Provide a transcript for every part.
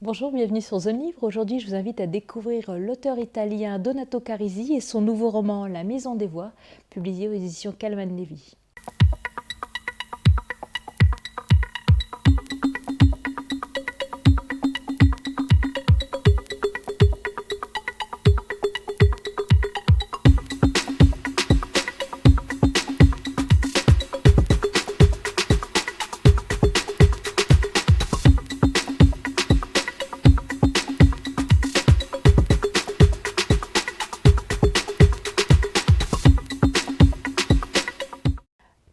Bonjour, bienvenue sur Zone Livre. Aujourd'hui, je vous invite à découvrir l'auteur italien Donato Carisi et son nouveau roman La Maison des Voix, publié aux éditions Calman Levy.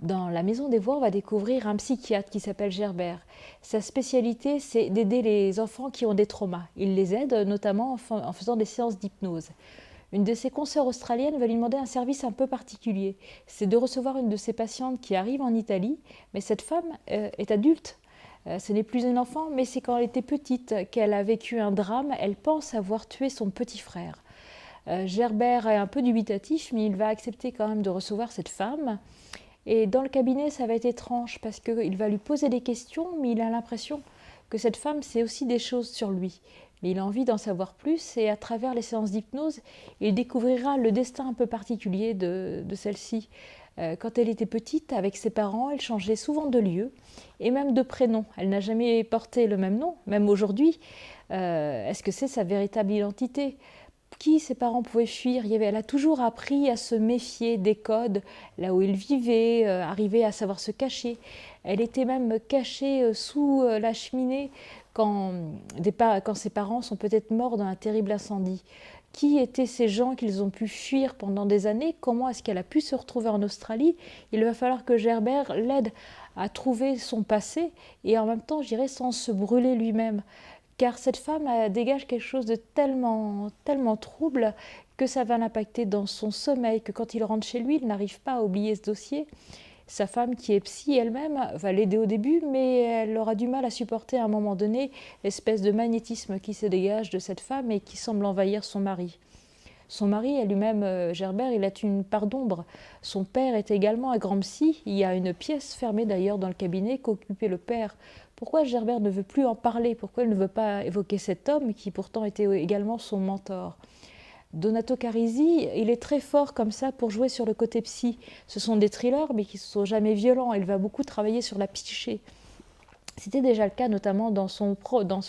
Dans La Maison des Voix, on va découvrir un psychiatre qui s'appelle Gerbert. Sa spécialité, c'est d'aider les enfants qui ont des traumas. Il les aide notamment en faisant des séances d'hypnose. Une de ses consoeurs australiennes va lui demander un service un peu particulier. C'est de recevoir une de ses patientes qui arrive en Italie, mais cette femme est adulte. Ce n'est plus un enfant, mais c'est quand elle était petite qu'elle a vécu un drame. Elle pense avoir tué son petit frère. Gerbert est un peu dubitatif, mais il va accepter quand même de recevoir cette femme. Et dans le cabinet, ça va être étrange parce qu'il va lui poser des questions, mais il a l'impression que cette femme sait aussi des choses sur lui. Mais il a envie d'en savoir plus et à travers les séances d'hypnose, il découvrira le destin un peu particulier de celle-ci. Quand elle était petite, avec ses parents, elle changeait souvent de lieu et même de prénom. Elle n'a jamais porté le même nom, même aujourd'hui. Est-ce que c'est sa véritable identité ? Qui ses parents pouvaient fuir. Elle a toujours appris à se méfier des codes, là où il vivait, arriver à savoir se cacher. Elle était même cachée sous la cheminée quand ses parents sont peut-être morts dans un terrible incendie. Qui étaient ces gens qu'ils ont pu fuir pendant des années? Comment est-ce qu'elle a pu se retrouver en Australie? Il va falloir que Gerbert l'aide à trouver son passé et en même temps, je dirais, sans se brûler lui-même. Car cette femme dégage quelque chose de tellement trouble que ça va l'impacter dans son sommeil, que quand il rentre chez lui, il n'arrive pas à oublier ce dossier. Sa femme, qui est psy elle-même, va l'aider au début, mais elle aura du mal à supporter à un moment donné l'espèce de magnétisme qui se dégage de cette femme et qui semble envahir son mari. Son mari, lui-même, Gerbert, il a une part d'ombre. Son père est également un grand psy. Il y a une pièce fermée d'ailleurs dans le cabinet qu'occupait le père. Pourquoi Gerbert ne veut plus en parler? Pourquoi il ne veut pas évoquer cet homme qui pourtant était également son mentor? Donato Carisi, il est très fort comme ça pour jouer sur le côté psy. Ce sont des thrillers mais qui ne sont jamais violents. Il va beaucoup travailler sur la psyché. C'était déjà le cas notamment dans son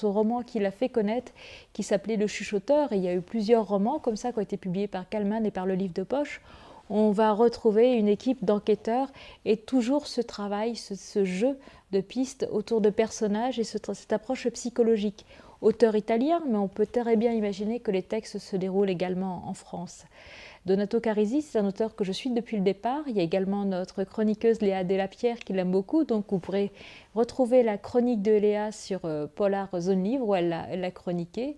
roman qu'il a fait connaître, qui s'appelait Le Chuchoteur. Et il y a eu plusieurs romans comme ça qui ont été publiés par Calman et par Le Livre de Poche. On va retrouver une équipe d'enquêteurs et toujours ce travail, ce jeu de pistes autour de personnages et cette approche psychologique. Auteur italien, mais on peut très bien imaginer que les textes se déroulent également en France. Donato Carisi, c'est un auteur que je suis depuis le départ. Il y a également notre chroniqueuse Léa Delapierre qui l'aime beaucoup, donc vous pourrez retrouver la chronique de Léa sur Polar Zone Livre où elle l'a chroniqué.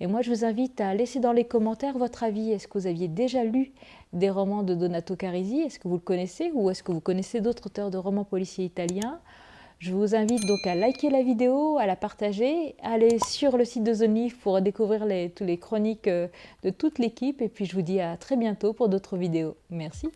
Et moi je vous invite à laisser dans les commentaires votre avis. Est-ce que vous aviez déjà lu des romans de Donato Carisi? Est-ce que vous le connaissez ou est-ce que vous connaissez d'autres auteurs de romans policiers italiens? Je vous invite donc à liker la vidéo, à la partager, à aller sur le site de Zone Livre pour découvrir toutes les chroniques de toute l'équipe. Et puis je vous dis à très bientôt pour d'autres vidéos. Merci.